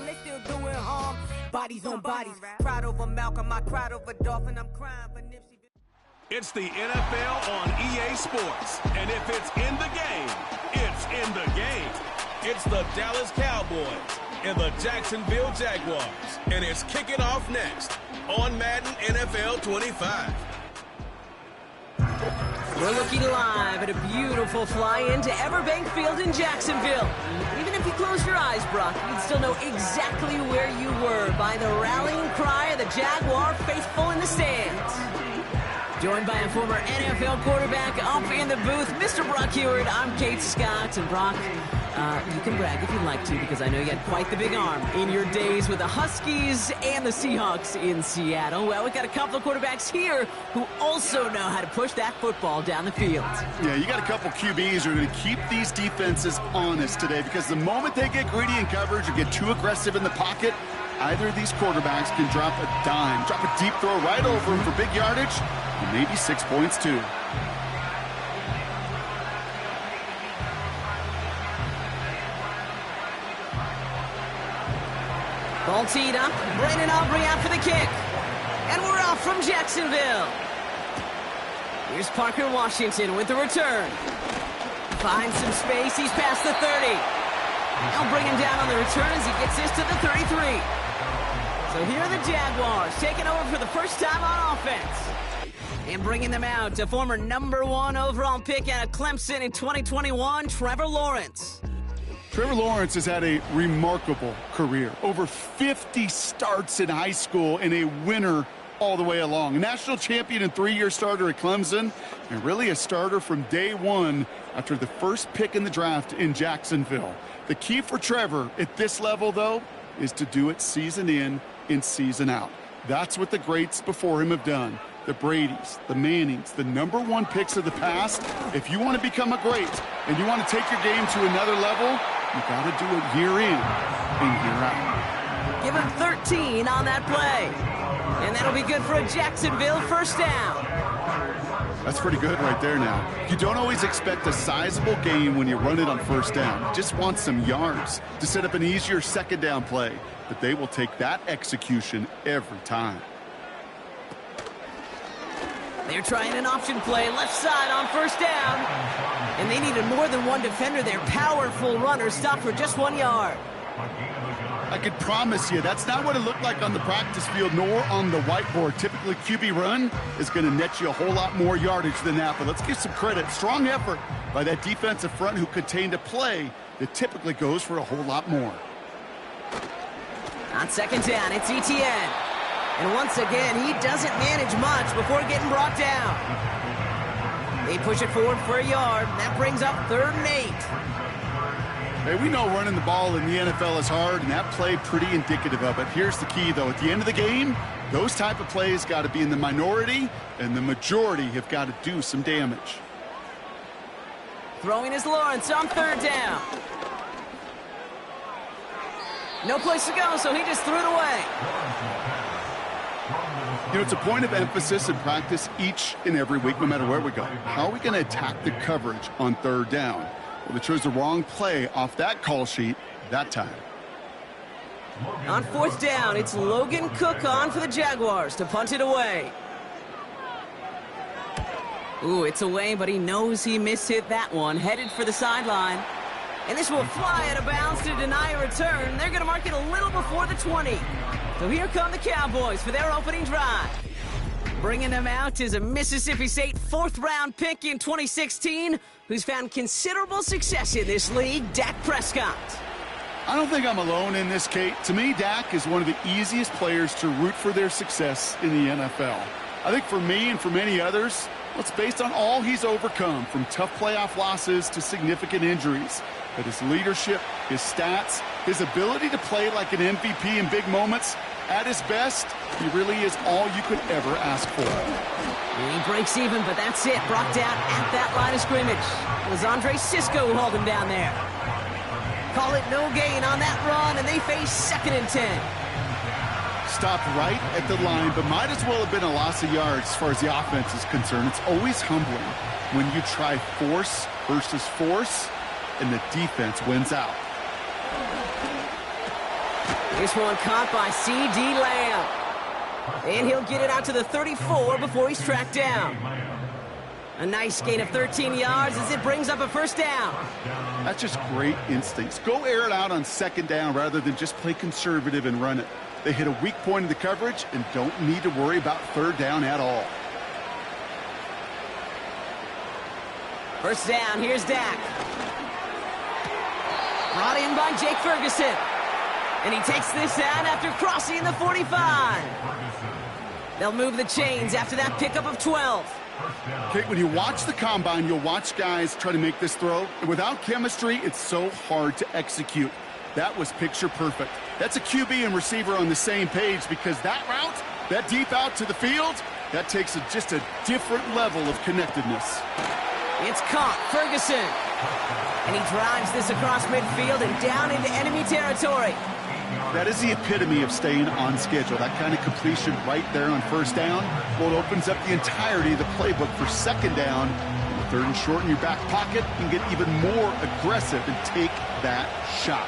arm, they still doing harm. Bodies on bodies, cried over Malcolm, I cried over Dolphin, I'm crying for Nipsey. It's the NFL on EA Sports, and if it's in the game, it's in the game. It's the Dallas Cowboys and the Jacksonville Jaguars, and it's kicking off next on Madden NFL 25. We're looking live at a beautiful fly-in to Everbank Field in Jacksonville. Even if you close your eyes, Brock, you'd still know exactly where you were by the rallying cry of the Jaguar faithful in the stands. Joined by a former NFL quarterback up in the booth, Mr. Brock Heward. I'm Kate Scott, and Brock, you can brag if you'd like to, because I know you had quite the big arm in your days with the Huskies and the Seahawks in Seattle. Well, we've got a couple of quarterbacks here who also know how to push that football down the field. Yeah, you got a couple QBs who are going to keep these defenses honest today, because the moment they get greedy in coverage or get too aggressive in the pocket, either of these quarterbacks can drop a dime, drop a deep throw right over him for big yardage, and maybe 6 points too. Ball teed up. Brandon Aubrey out for the kick. And we're off from Jacksonville. Here's Parker Washington with the return. Finds some space. He's past the 30. They'll bring him down on the return as he gets this to the 33. So here are the Jaguars taking over for the first time on offense. And bringing them out to former #1 overall pick out of Clemson in 2021, Trevor Lawrence. Trevor Lawrence has had a remarkable career. Over 50 starts in high school and a winner all the way along. A national champion and 3-year starter at Clemson, and really a starter from day one after the first pick in the draft in Jacksonville. The key for Trevor at this level, though, is to do it season in and season out. That's what the greats before him have done. The Bradys, the Mannings, the #1 picks of the past. If you want to become a great and you want to take your game to another level, you got to do it year in and year out. Give him 13 on that play. And that'll be good for a Jacksonville first down. That's pretty good right there now. You don't always expect a sizable gain when you run it on first down. You just want some yards to set up an easier second down play. But they will take that execution every time. They're trying an option play left side on first down. And they needed more than one defender. Their powerful runner stopped for just 1 yard. I can promise you that's not what it looked like on the practice field nor on the whiteboard. Typically, QB run is going to net you a whole lot more yardage than that. But let's give some credit. Strong effort by that defensive front who contained a play that typically goes for a whole lot more. On second down, it's ETN. And once again, he doesn't manage much before getting brought down. They push it forward for a yard. That brings up 3rd and 8. Hey, we know running the ball in the NFL is hard, and that play pretty indicative of it. Here's the key, though. At the end of the game, those type of plays got to be in the minority, and the majority have got to do some damage. Throwing is Lawrence on 3rd down. No place to go, so he just threw it away. You know, it's a point of emphasis in practice each and every week, no matter where we go. How are we going to attack the coverage on 3rd down? Well, they chose the wrong play off that call sheet that time. On 4th down, it's Logan Cook on for the Jaguars to punt it away. Ooh, it's away, but he knows he mishit that one. Headed for the sideline. And this will fly out of bounds to deny a return. They're going to mark it a little before the 20. So here come the Cowboys for their opening drive. Bringing them out is a Mississippi State 4th-round pick in 2016 who's found considerable success in this league, Dak Prescott. I don't think I'm alone in this, Kate. To me, Dak is one of the easiest players to root for their success in the NFL. I think for me and for many others, it's based on all he's overcome, from tough playoff losses to significant injuries. But his leadership, his stats, his ability to play like an MVP in big moments, at his best, he really is all you could ever ask for. He breaks even, but that's it. Brought down at that line of scrimmage. It was Andre Sisco who hauled him down there. Call it no gain on that run, and they face 2nd and 10. Stopped right at the line, but might as well have been a loss of yards as far as the offense is concerned. It's always humbling when you try force versus force, and the defense wins out. This one caught by C.D. Lamb. And he'll get it out to the 34 before he's tracked down. A nice gain of 13 yards as it brings up a first down. That's just great instincts. Go air it out on second down rather than just play conservative and run it. They hit a weak point in the coverage and don't need to worry about third down at all. First down, here's Dak. Brought in by Jake Ferguson. And he takes this down after crossing the 45. They'll move the chains after that pickup of 12. Okay, when you watch the combine, you'll watch guys try to make this throw. And without chemistry, it's so hard to execute. That was picture perfect. That's a QB and receiver on the same page because that route, that deep out to the field, that takes just a different level of connectedness. It's caught, Ferguson. And he drives this across midfield and down into enemy territory. That is the epitome of staying on schedule. That kind of completion right there on first down. Well, it opens up the entirety of the playbook for second down. And third and short in your back pocket, you can get even more aggressive and take that shot.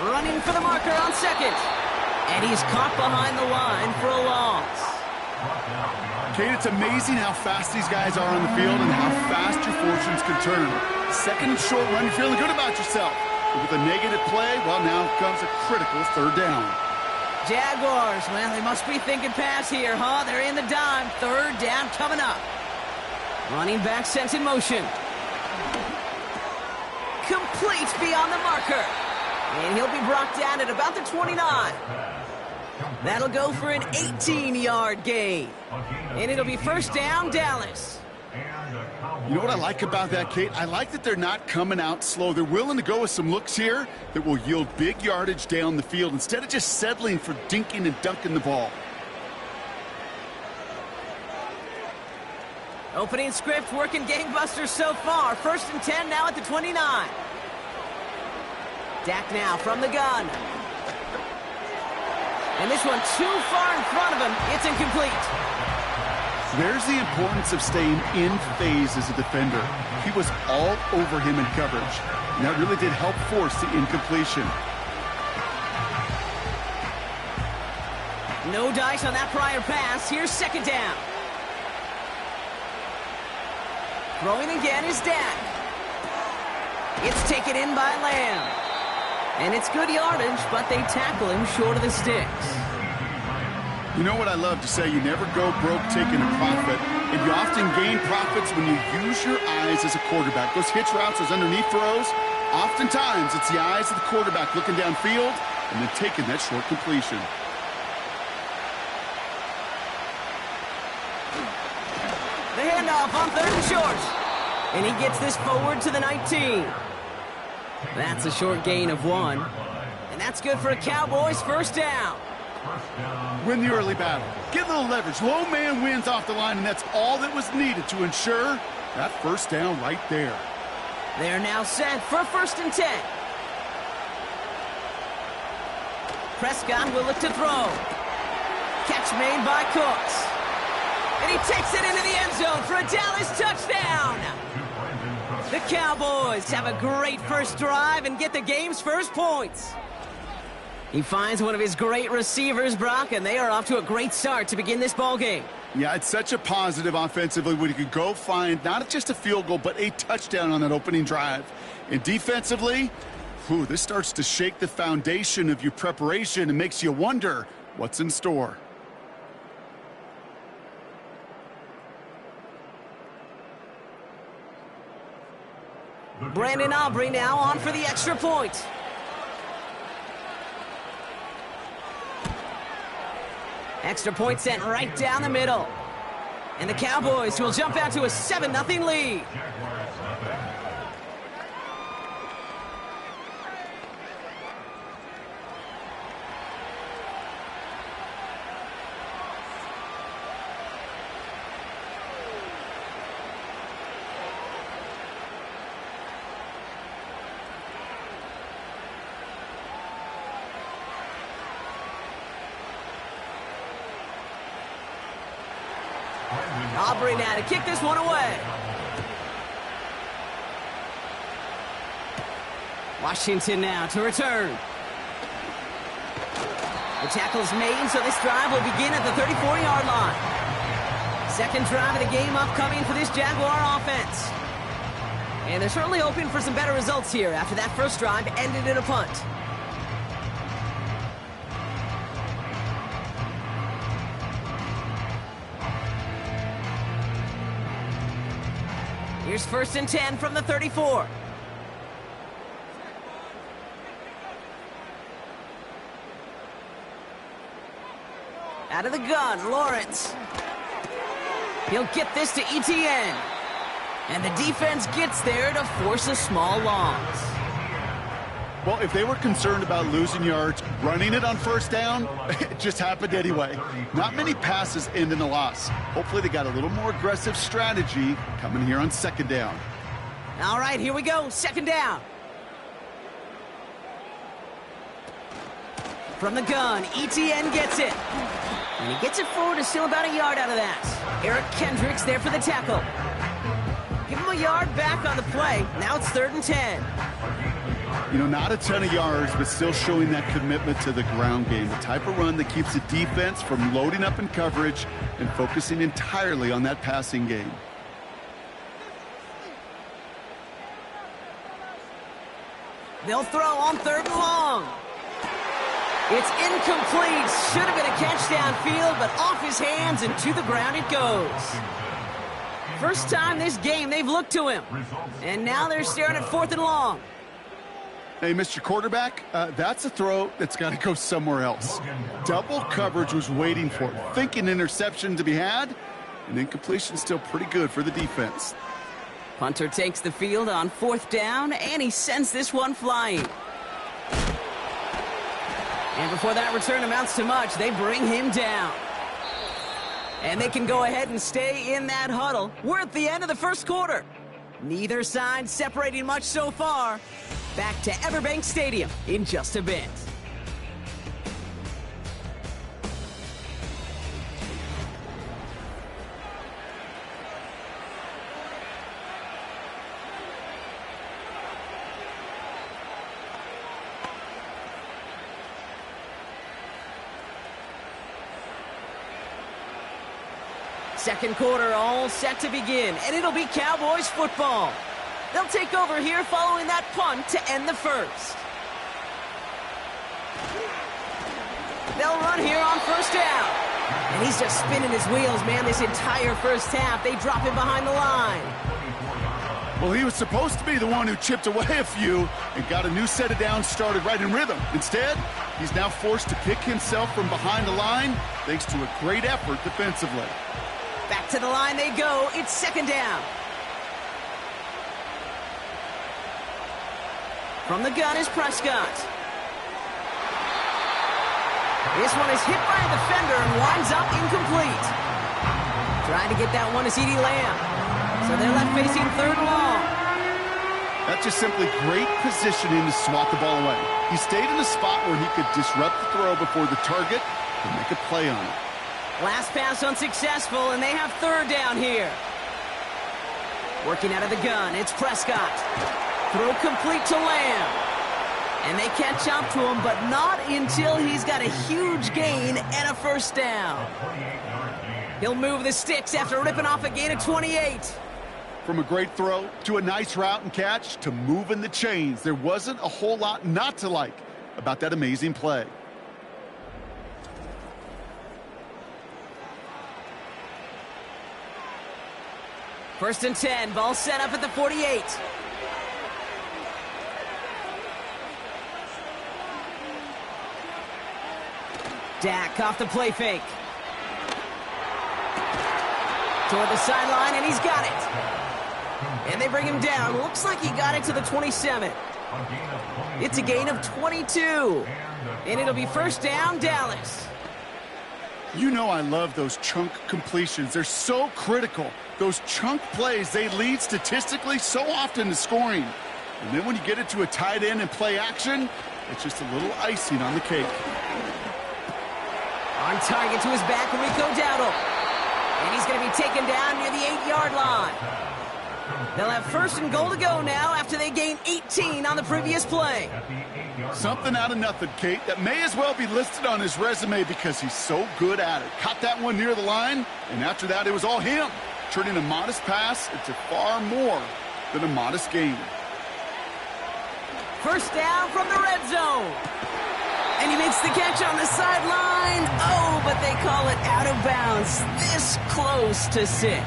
Running for the marker on second. And he's caught behind the line for a loss. Kate, it's amazing how fast these guys are on the field and how fast your fortunes can turn. Second and short run, you're feeling good about yourself. But with a negative play, well, now comes a critical third down. Jaguars, well, they must be thinking pass here, huh? They're in the dime. Third down coming up. Running back sent in motion. Complete beyond the marker. And he'll be brought down at about the 29. That'll go for an 18-yard gain. And it'll be first down, Dallas. You know what I like about that, Kate? I like that they're not coming out slow. They're willing to go with some looks here that will yield big yardage down the field instead of just settling for dinking and dunking the ball. Opening script working gangbusters so far. First and 10 now at the 29. Dak now from the gun. And this one too far in front of him. It's incomplete. There's the importance of staying in phase as a defender. He was all over him in coverage, and that really did help force the incompletion. No dice on that prior pass. Here's second down. Throwing again is Dak. It's taken in by Lamb. And it's good yardage, but they tackle him short of the sticks. You know what I love to say? You never go broke taking a profit, and you often gain profits when you use your eyes as a quarterback. Those hitch routes, those underneath throws, oftentimes it's the eyes of the quarterback looking downfield and then taking that short completion. The handoff on third and short. And he gets this forward to the 19. That's a short gain of 1. And that's good for a Cowboys first down. Win the early battle. Get a little leverage. Low man wins off the line, and that's all that was needed to ensure that first down right there. They're now set for first and 10. Prescott will look to throw. Catch made by Cooks. And he takes it into the end zone for a Dallas touchdown. The Cowboys have a great first drive and get the game's first points. He finds one of his great receivers, Brock, and they are off to a great start to begin this ballgame. Yeah, it's such a positive offensively when you could go find not just a field goal, but a touchdown on that opening drive. And defensively, this starts to shake the foundation of your preparation and makes you wonder what's in store. Brandon Aubrey now on for the extra point. Extra point sent right down the middle. And the Cowboys will jump out to a 7-0 lead. Aubrey now to kick this one away. Washington now to return. The tackle's made, so this drive will begin at the 34-yard line. Second drive of the game upcoming for this Jaguar offense. And they're certainly hoping for some better results here after that first drive ended in a punt. Here's 1st and 10 from the 34. Out of the gun, Lawrence. He'll get this to Etienne. And the defense gets there to force a small loss. Well, if they were concerned about losing yards, running it on first down, it just happened anyway. Not many passes end in a loss. Hopefully they got a little more aggressive strategy coming here on 2nd down. All right, here we go. 2nd down. From the gun, Etienne gets it. And he gets it forward to still about a yard out of that. Eric Kendricks there for the tackle. Give him a yard back on the play. Now it's 3rd and 10. You know, not a ton of yards, but still showing that commitment to the ground game. The type of run that keeps the defense from loading up in coverage and focusing entirely on that passing game. They'll throw on 3rd and long. It's incomplete. Should have been a catch downfield, but off his hands and to the ground it goes. First time this game they've looked to him. And now they're staring at 4th and long. Hey, Mr. Quarterback, that's a throw that's got to go somewhere else. Double coverage was waiting for it. Thinking interception to be had, and incompletion still pretty good for the defense. Punter takes the field on 4th down, and he sends this one flying. And before that return amounts to much, they bring him down. And they can go ahead and stay in that huddle. We're at the end of the first quarter. Neither side separating much so far. Back to Everbank Stadium in just a bit. Second quarter all set to begin, and it'll be Cowboys football. They'll take over here following that punt to end the first. They'll run here on 1st down. And he's just spinning his wheels, man, this entire first half. They drop him behind the line. Well, he was supposed to be the one who chipped away a few and got a new set of downs started right in rhythm. Instead, he's now forced to pick himself from behind the line thanks to a great effort defensively. Back to the line they go. It's 2nd down. From the gun is Prescott. This one is hit by a defender and winds up incomplete. Trying to get that one to CeeDee Lamb. So they're left facing 3rd and long. That's just simply great positioning to swat the ball away. He stayed in a spot where he could disrupt the throw before the target and make a play on it. Last pass unsuccessful, and they have 3rd down here. Working out of the gun, it's Prescott. Throw complete to Lamb. And they catch up to him, but not until he's got a huge gain and a 1st down. He'll move the sticks after ripping off a gain of 28. From a great throw to a nice route and catch to moving the chains, there wasn't a whole lot not to like about that amazing play. First and 10, ball set up at the 48. Dak off the play fake. Toward the sideline, and he's got it. And they bring him down. Looks like he got it to the 27. It's a gain of 22. And it'll be 1st down, Dallas. You know I love those chunk completions. They're so critical. Those chunk plays, they lead statistically so often to scoring. And then when you get it to a tight end and play action, it's just a little icing on the cake. On target to his back, Rico Dowdle. And he's going to be taken down near the 8-yard line. They'll have first and goal to go now after they gain 18 on the previous play. Something out of nothing, Kate, that may as well be listed on his resume because he's so good at it. Caught that one near the line, and after that, it was all him, turning a modest pass into far more than a modest gain. First down from the red zone. And he makes the catch on the sideline. Oh, but they call it out of bounds. This close to 6.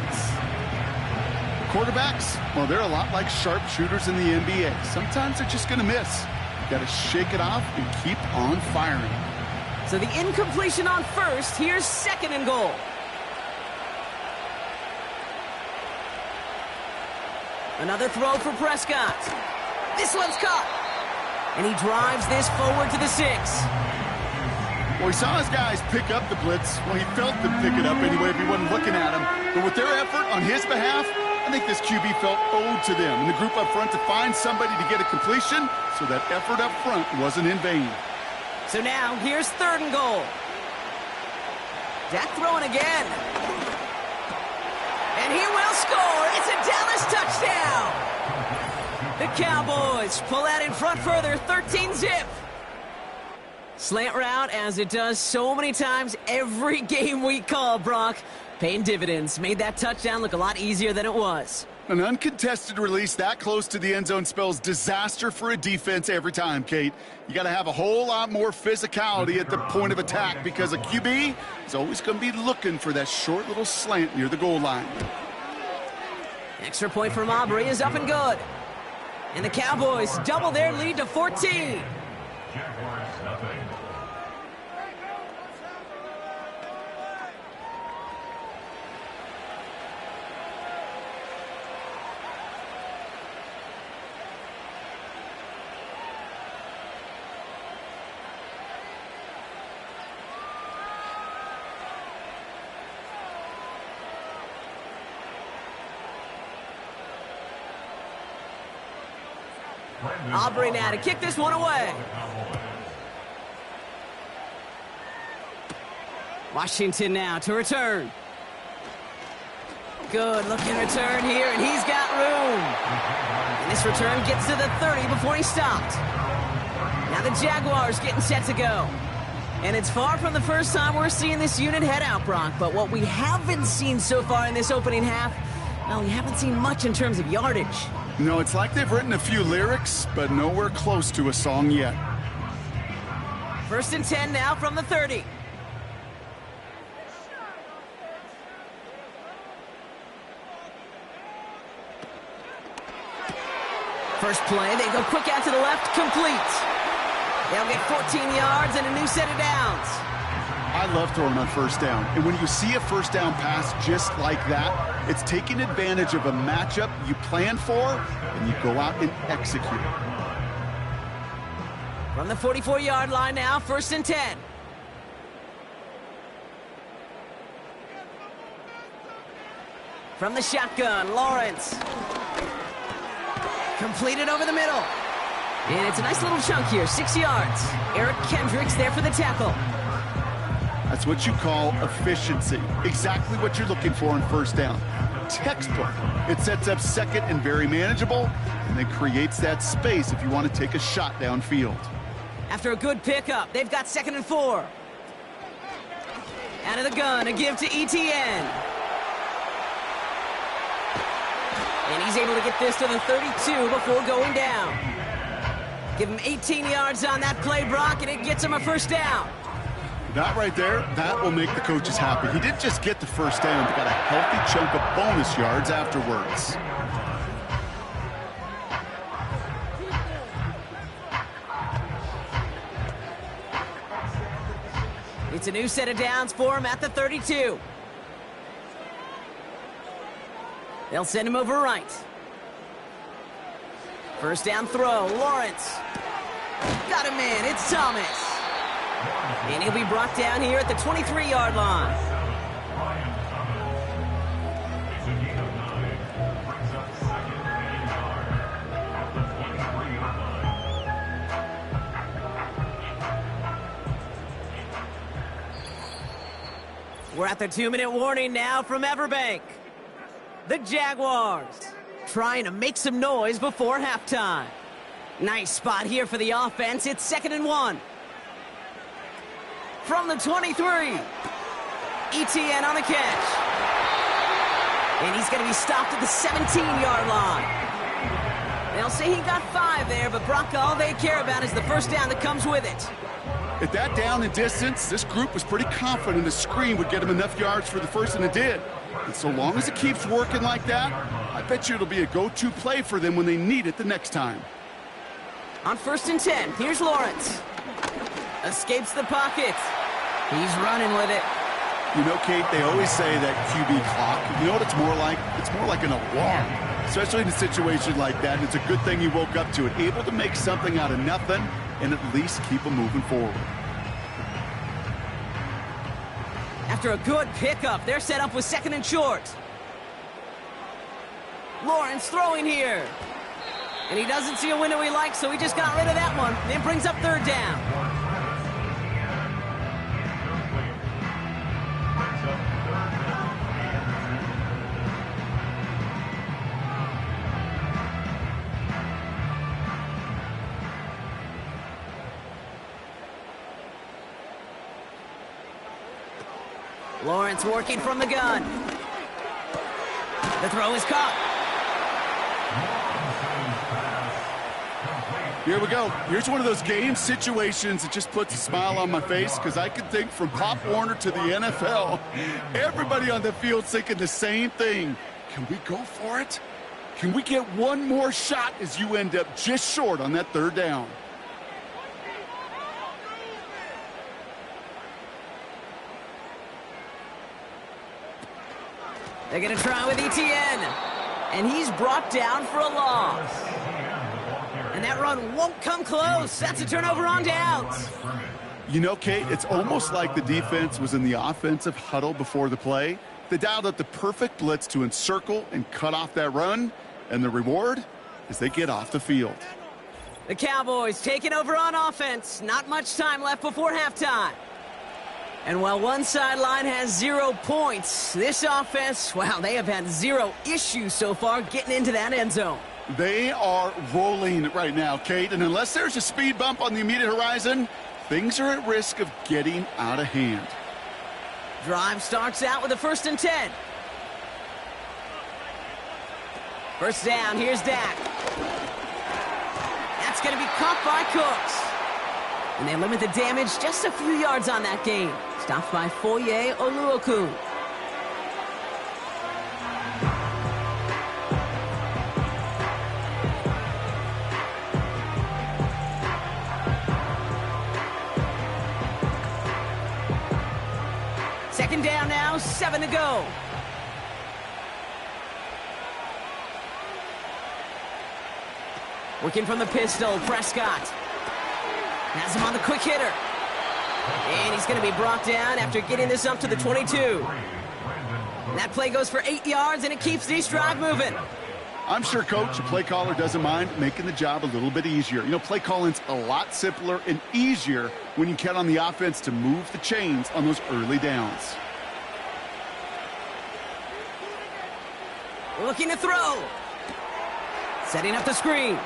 Quarterbacks, well, they're a lot like sharpshooters in the NBA. Sometimes they're just going to miss. You got to shake it off and keep on firing. So the incompletion on first. Here's second and goal. Another throw for Prescott. This one's caught. And he drives this forward to the 6. Well, he saw his guys pick up the blitz. Well, he felt them pick it up anyway if he wasn't looking at him. But with their effort on his behalf, I think this QB felt owed to them and the group up front to find somebody to get a completion, so that effort up front wasn't in vain. So now, here's third and goal. Dak throwing again. And he will score. It's a Dallas touchdown. The Cowboys pull out in front further, 13-zip. Slant route, as it does so many times every game we call, Brock. Paying dividends. Made that touchdown look a lot easier than it was. An uncontested release that close to the end zone spells disaster for a defense every time, Kate. You got to have a whole lot more physicality at the point of attack because a QB is always going to be looking for that short little slant near the goal line. Extra point from Aubrey is up and good. And the Cowboys double their lead to 14. Aubrey now to kick this one away. Washington now to return. Good looking return here, and he's got room. And this return gets to the 30 before he stopped. Now the Jaguars getting set to go. And it's far from the first time we're seeing this unit head out, Brock. But what we haven't seen so far in this opening half, well, we haven't seen much in terms of yardage. No, it's like they've written a few lyrics, but nowhere close to a song yet. First and 10 now from the 30. First play, they go quick out to the left, complete. They'll get 14 yards and a new set of downs. I love throwing on first down. And when you see a first down pass just like that, it's taking advantage of a matchup you plan for, and you go out and execute. From the 44-yard line now, first and 10. From the shotgun, Lawrence. Completed over the middle. And it's a nice little chunk here, 6 yards. Eric Kendricks there for the tackle. That's what you call efficiency. Exactly what you're looking for on first down. Textbook. It sets up second and very manageable, and then creates that space if you want to take a shot downfield. After a good pickup, they've got 2nd and 4. Out of the gun, a give to ETN. And he's able to get this to the 32 before going down. Give him 18 yards on that play, Brock, and it gets him a first down. That right there, that will make the coaches happy. He didn't just get the first down, but got a healthy chunk of bonus yards afterwards. It's a new set of downs for him at the 32. They'll send him over right. First down throw, Lawrence. Got him in, it's Thomas. And he'll be brought down here at the 23-yard line. We're at the 2-minute warning now from Everbank. The Jaguars trying to make some noise before halftime. Nice spot here for the offense. It's 2nd and 1. From the 23. ETN on the catch. And he's going to be stopped at the 17-yard line. They'll say he got 5 there, but Brock, all they care about is the first down that comes with it. At that down and distance, this group was pretty confident a screen would get him enough yards for the first, and it did. And so long as it keeps working like that, I bet you it'll be a go-to play for them when they need it the next time. On 1st and 10, here's Lawrence. Escapes the pocket. He's running with it. You know, Kate, they always say that QB clock. You know what it's more like? It's more like an alarm, especially in a situation like that. And it's a good thing you woke up to it, able to make something out of nothing and at least keep them moving forward. After a good pickup, they're set up with 2nd and short. Lawrence throwing here. And he doesn't see a window he likes, so he just got rid of that one. Then brings up 3rd down. Lawrence working from the gun. The throw is caught. Here we go. Here's one of those game situations that just puts a smile on my face because I can think from Pop Warner to the NFL. Everybody on the field's thinking the same thing. Can we go for it? Can we get one more shot as you end up just short on that 3rd down? They're going to try with ETN. And he's brought down for a loss. And that run won't come close. That's a turnover on downs. You know, Kate, it's almost like the defense was in the offensive huddle before the play. They dialed up the perfect blitz to encircle and cut off that run. And the reward is they get off the field. The Cowboys taking over on offense. Not much time left before halftime. And while one sideline has 0 points, this offense, wow, they have had 0 issues so far getting into that end zone. They are rolling right now, Kate, and unless there's a speed bump on the immediate horizon, things are at risk of getting out of hand. Drive starts out with a 1st and 10. First down, here's Dak. That's going to be caught by Cooks. And they limit the damage just a few yards on that gain. Stopped by Foye Oluokun. Second down now, 7 to go. Working from the pistol, Prescott. Has him on the quick hitter. And he's going to be brought down after getting this up to the 22. And that play goes for 8 yards, and it keeps this drive moving. I'm sure, Coach, the play caller doesn't mind making the job a little bit easier. You know, play calling's a lot simpler and easier when you count on the offense to move the chains on those early downs. Looking to throw. Setting up the screen.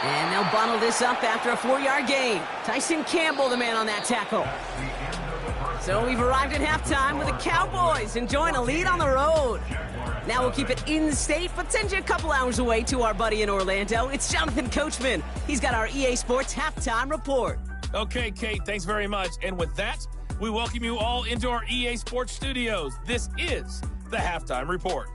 And they'll bundle this up after a 4-yard gain. Tyson Campbell, the man on that tackle. So we've arrived at halftime with the Cowboys enjoying a lead on the road. Now we'll keep it in-state, but send you a couple hours away to our buddy in Orlando. It's Jonathan Coachman. He's got our EA Sports Halftime Report. Okay, Kate, thanks very much. And with that, we welcome you all into our EA Sports studios. This is the Halftime Report.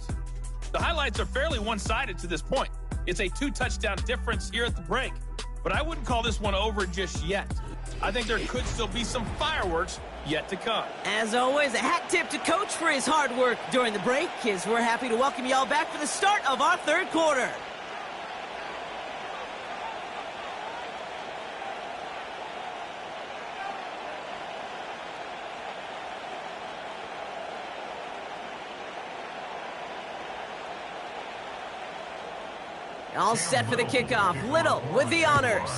The highlights are fairly one-sided to this point. It's a 2-touchdown difference here at the break, but I wouldn't call this one over just yet. I think there could still be some fireworks yet to come. As always, a hat tip to Coach for his hard work during the break, as we're happy to welcome you all back for the start of our 3rd quarter. All set for the kickoff. Little with the honors.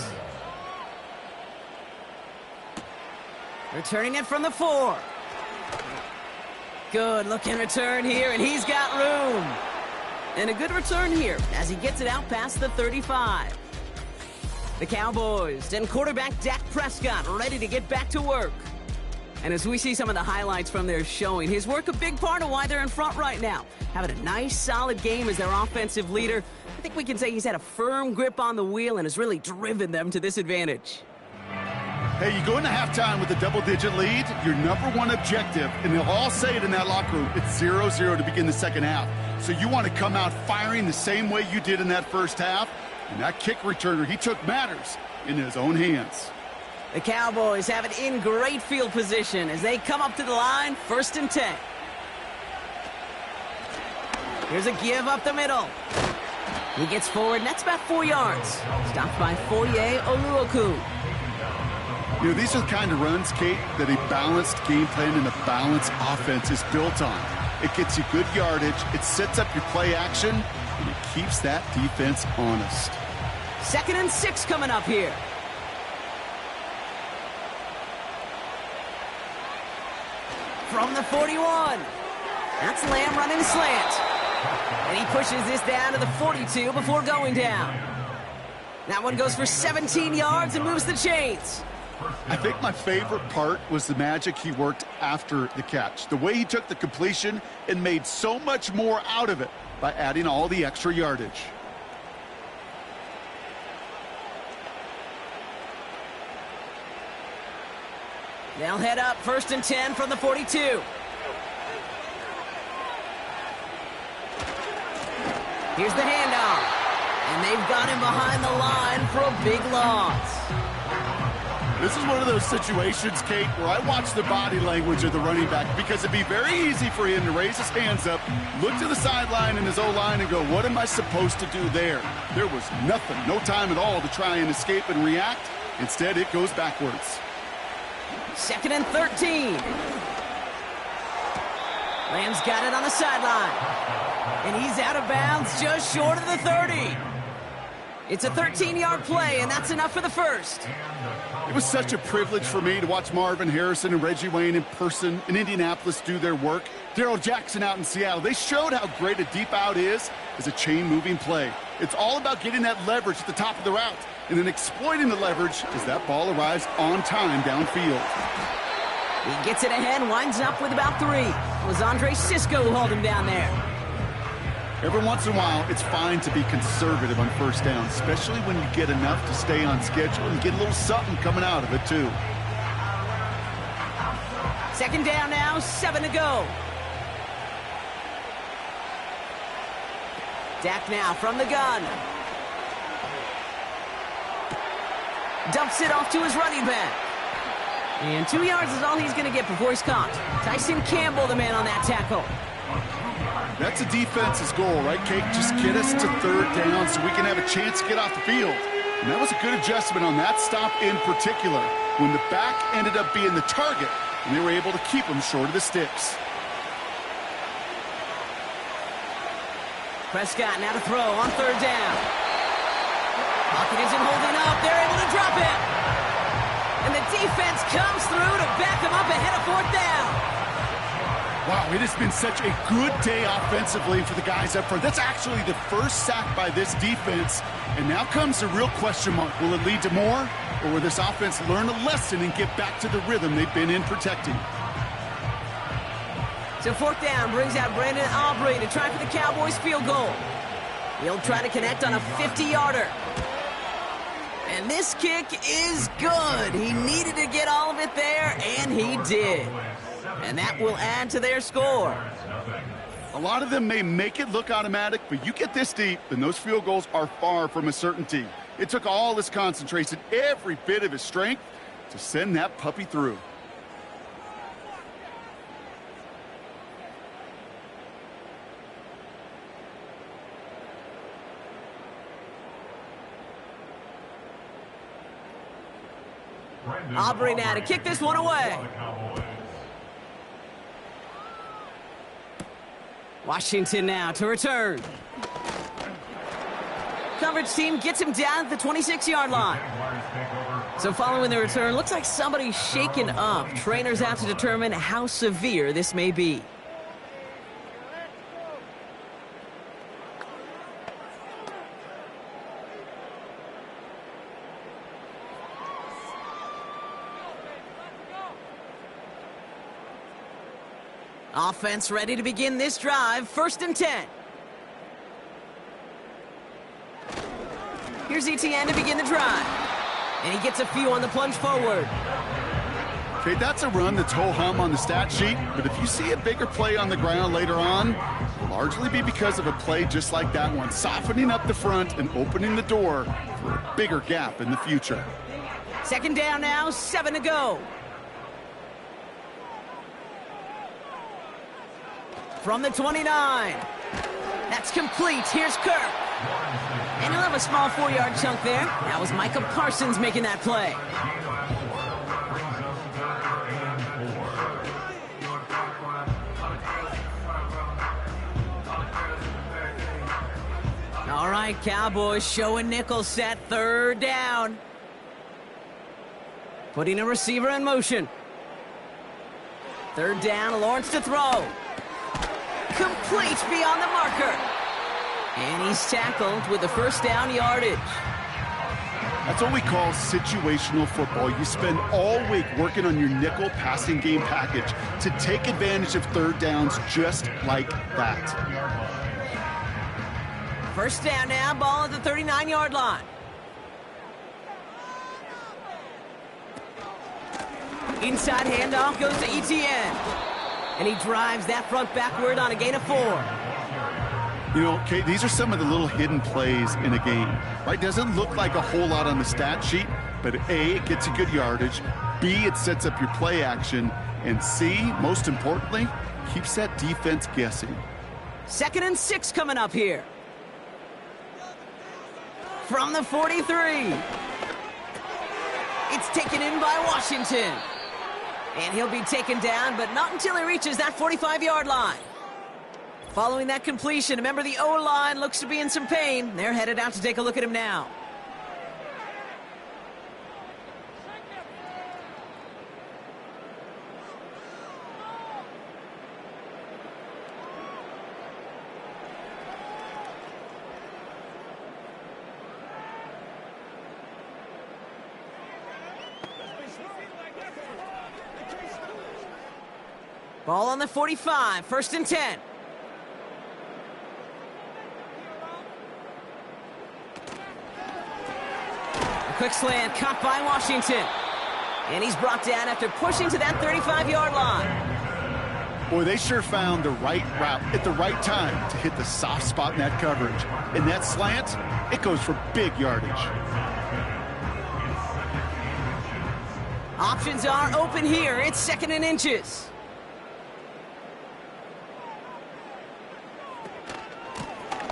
Returning it from the 4. Good looking return here, and he's got room. And a good return here as he gets it out past the 35. The Cowboys and quarterback Dak Prescott ready to get back to work. And as we see some of the highlights from their showing, his work a big part of why they're in front right now. Having a nice, solid game as their offensive leader. I think we can say he's had a firm grip on the wheel and has really driven them to this advantage. Hey, you go into halftime with a double-digit lead, your number one objective, and they'll all say it in that locker room, it's 0-0 to begin the second half. So you want to come out firing the same way you did in that first half, and that kick returner, he took matters in his own hands. The Cowboys have it in great field position as they come up to the line, 1st and 10. Here's a give up the middle. He gets forward, and that's about 4 yards. Stopped by Foye Oluokun. You know, these are the kind of runs, Kate, that a balanced game plan and a balanced offense is built on. It gets you good yardage, it sets up your play action, and it keeps that defense honest. 2nd and 6 coming up here. From the 41. That's Lamb running slant. And he pushes this down to the 42 before going down. That one goes for 17 yards and moves the chains. I think my favorite part was the magic he worked after the catch. The way he took the completion and made so much more out of it by adding all the extra yardage. They'll head up 1st and 10 from the 42. Here's the handoff. And they've got him behind the line for a big loss. This is one of those situations, Kate, where I watch the body language of the running back because it'd be very easy for him to raise his hands up, look to the sideline in his O-line and go, what am I supposed to do there? There was nothing, no time at all to try and escape and react. Instead, it goes backwards. 2nd and 13. Lamb's got it on the sideline. And he's out of bounds just short of the 30. It's a 13-yard play, and that's enough for the first. It was such a privilege for me to watch Marvin Harrison and Reggie Wayne in person in Indianapolis do their work. Darrell Jackson out in Seattle. They showed how great a deep out is as a chain-moving play. It's all about getting that leverage at the top of the route and then exploiting the leverage as that ball arrives on time downfield. He gets it ahead, winds up with about 3. It was Andre Sisco who hauled him down there. Every once in a while, it's fine to be conservative on first down, especially when you get enough to stay on schedule and get a little something coming out of it, too. 2nd down now, 7 to go. Dak now from the gun. Dumps it off to his running back. And 2 yards is all he's going to get before he's caught. Tyson Campbell, the man on that tackle. That's a defense's goal, right, Kate? Just get us to 3rd down so we can have a chance to get off the field. And that was a good adjustment on that stop in particular, when the back ended up being the target, and they were able to keep him short of the sticks. Prescott now to throw on 3rd down. Pocket isn't holding up. They're able to drop it. And the defense comes through to back him up ahead of 4th down. Wow, it has been such a good day offensively for the guys up front. That's actually the first sack by this defense. And now comes the real question mark. Will it lead to more? Or will this offense learn a lesson and get back to the rhythm they've been in protecting? So 4th down brings out Brandon Aubrey to try for the Cowboys field goal. He'll try to connect on a 50-yarder. And this kick is good. He needed to get all of it there, and he did. And that will add to their score. A lot of them may make it look automatic, but you get this deep, and those field goals are far from a certainty. It took all his concentration, every bit of his strength, to send that puppy through. Aubrey now to kick this one away. Washington now to return. Coverage team gets him down at the 26-yard line. So following the return, looks like somebody's shaken up. Trainers have to determine how severe this may be. Offense ready to begin this drive. 1st and 10. Here's Etienne to begin the drive. And he gets a few on the plunge forward. Okay, that's a run that's ho-hum on the stat sheet, but if you see a bigger play on the ground later on, it'll largely be because of a play just like that one, softening up the front and opening the door for a bigger gap in the future. 2nd down now, 7 to go. From the 29. That's complete. Here's Kirk. And he'll have a small 4-yard chunk there. That was Micah Parsons making that play. All right, Cowboys showing nickel set. 3rd down. Putting a receiver in motion. 3rd down, Lawrence to throw. Complete beyond the marker. And he's tackled with the 1st down yardage. That's what we call situational football. You spend all week working on your nickel passing game package to take advantage of 3rd downs just like that. 1st down now, ball at the 39-yard line. Inside handoff goes to Etienne. And he drives that front backward on a gain of 4. You know, Kate, these are some of the little hidden plays in a game, right? Doesn't look like a whole lot on the stat sheet, but A, it gets you good yardage, B, it sets up your play action, and C, most importantly, keeps that defense guessing. 2nd and 6 coming up here. From the 43. It's taken in by Washington. And he'll be taken down, but not until he reaches that 45-yard line. Following that completion, remember the O-line looks to be in some pain. They're headed out to take a look at him now. Ball on the 45, 1st and 10. A quick slant caught by Washington. And he's brought down after pushing to that 35-yard line. Boy, they sure found the right route at the right time to hit the soft spot in that coverage. And that slant, it goes for big yardage. Options are open here. It's 2nd and inches.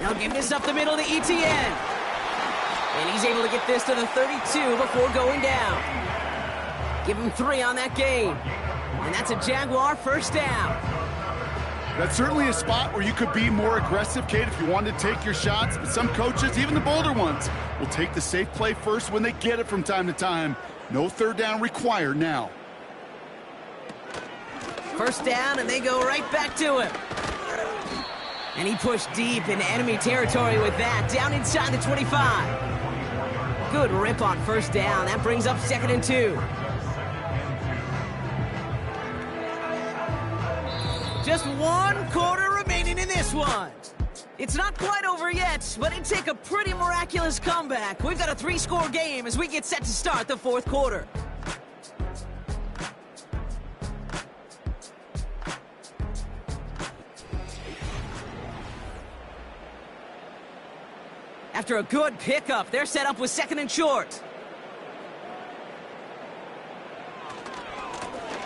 Now give this up the middle to Etienne. And he's able to get this to the 32 before going down. Give him 3 on that gain. And that's a Jaguar 1st down. That's certainly a spot where you could be more aggressive, Kate, if you wanted to take your shots. But some coaches, even the bolder ones, will take the safe play first when they get it from time to time. No 3rd down required now. 1st down, and they go right back to him. And he pushed deep into enemy territory with that, down inside the 25. Good rip on 1st down. That brings up 2nd and 2. Just 1 quarter remaining in this one. It's not quite over yet, but it'd take a pretty miraculous comeback. We've got a 3-score game as we get set to start the 4th quarter. After a good pickup, they're set up with 2nd and short.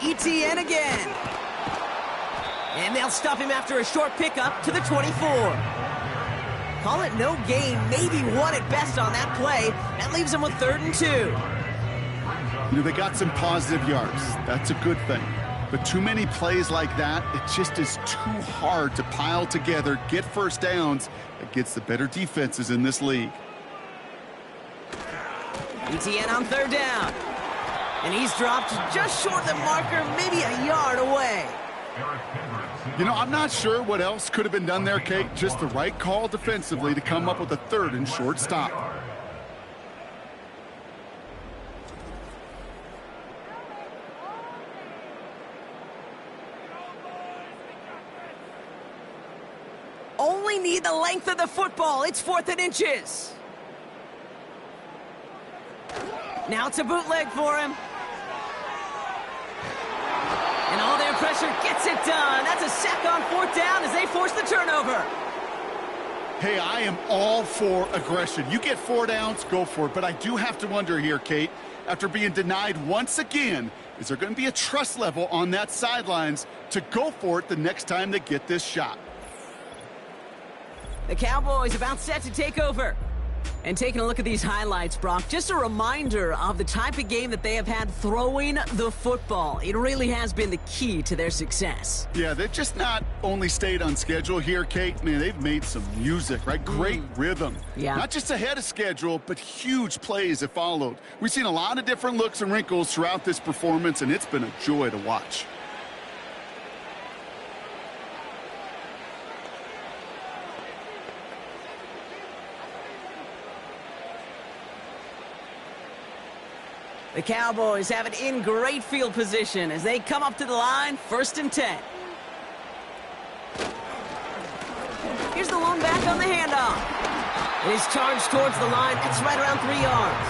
Etienne again. And they'll stop him after a short pickup to the 24. Call it no gain, maybe 1 at best on that play. That leaves them with 3rd and 2. You know, they got some positive yards. That's a good thing. But too many plays like that, it just is too hard to pile together, get 1st downs against the better defenses in this league. Etienne on 3rd down. And he's dropped just short of the marker, maybe a yard away. You know, I'm not sure what else could have been done there, Kate. Just the right call defensively to come up with a 3rd and short stop. They need the length of the football. It's 4th and inches. Now it's a bootleg for him. And all their pressure gets it done. That's a sack on 4th down as they force the turnover. Hey, I am all for aggression. You get 4 downs, go for it. But I do have to wonder here, Kate, after being denied once again, is there going to be a trust level on that sidelines to go for it the next time they get this shot? The Cowboys about set to take over. And taking a look at these highlights, Brock, just a reminder of the type of game that they have had throwing the football. It really has been the key to their success. Yeah, they've just not only stayed on schedule here, Kate. Man, they've made some music, right? Great rhythm. Yeah. Not just ahead of schedule, but huge plays have followed. We've seen a lot of different looks and wrinkles throughout this performance, and it's been a joy to watch. The Cowboys have it in great field position as they come up to the line, 1st and 10. Here's the lone back on the handoff. It is charged towards the line. It's right around 3 yards.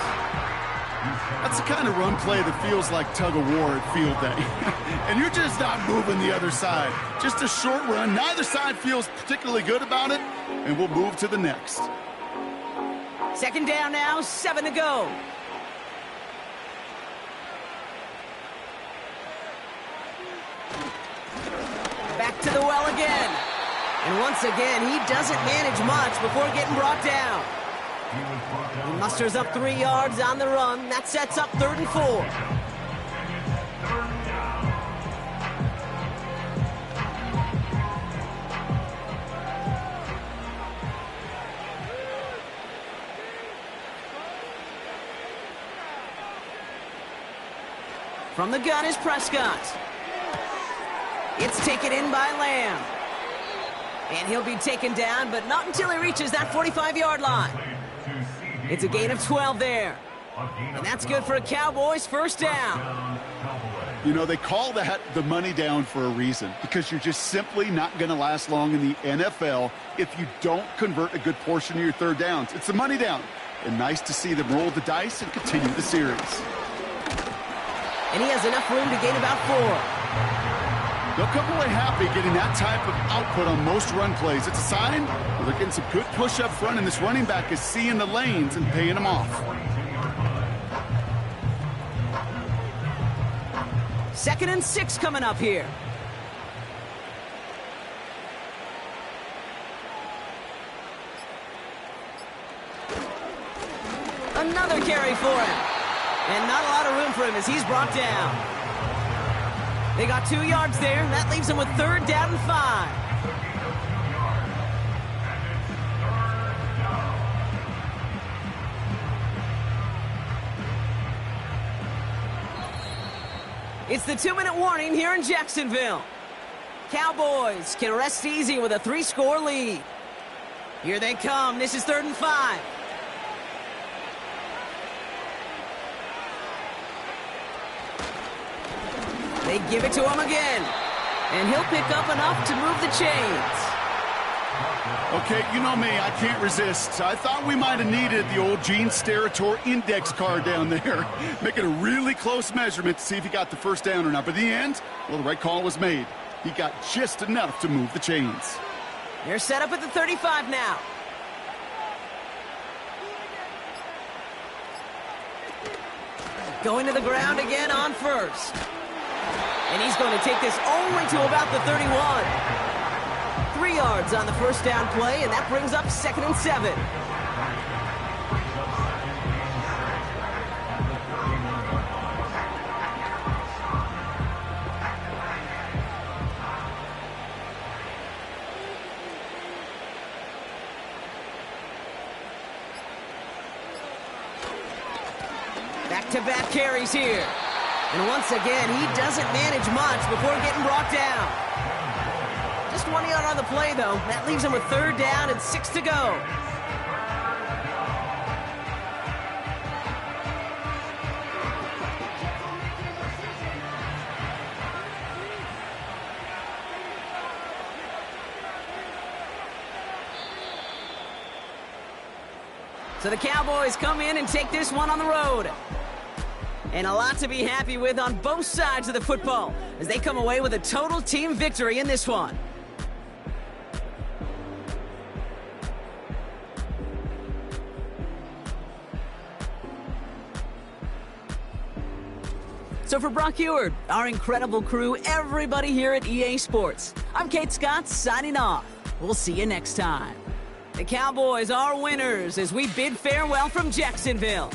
That's the kind of run play that feels like tug-of-war at field day. And you're just not moving the other side. Just a short run. Neither side feels particularly good about it, and we'll move to the next. 2nd down now, 7 to go. Back to the well again. And once again, he doesn't manage much before getting brought down. He musters up 3 yards on the run. That sets up 3rd and 4. From the gun is Prescott. It's taken in by Lamb. And he'll be taken down, but not until he reaches that 45-yard line. It's a gain of 12 there. And that's good for a Cowboys 1st down. You know, they call that the money down for a reason, because you're just simply not going to last long in the NFL if you don't convert a good portion of your 3rd downs. It's the money down. And nice to see them roll the dice and continue the series. And he has enough room to gain about 4. They'll come away happy getting that type of output on most run plays. It's a sign that they're getting some good push up front, and this running back is seeing the lanes and paying them off. 2nd and 6 coming up here. Another carry for him. And not a lot of room for him as he's brought down. They got 2 yards there. That leaves them with 3rd down and 5. It's the 2-minute warning here in Jacksonville. Cowboys can rest easy with a 3-score lead. Here they come. This is 3rd and 5. They give it to him again. And he'll pick up enough to move the chains. Okay, you know me, I can't resist. I thought we might have needed the old Gene Steratore index card down there. Making a really close measurement to see if he got the 1st down or not. But in the end, well, the right call was made. He got just enough to move the chains. They're set up at the 35 now. Going to the ground again on 1st. And he's going to take this only to about the 31. 3 yards on the 1st down play, and that brings up 2nd and 7. Back-to-back carries here. And once again, he doesn't manage much before getting brought down. Just 1 yard on the play, though. That leaves him with 3rd down and 6 to go. So the Cowboys come in and take this one on the road. And a lot to be happy with on both sides of the football as they come away with a total team victory in this one. So for Brock Ewart, our incredible crew, everybody here at EA Sports, I'm Kate Scott signing off. We'll see you next time. The Cowboys are winners as we bid farewell from Jacksonville.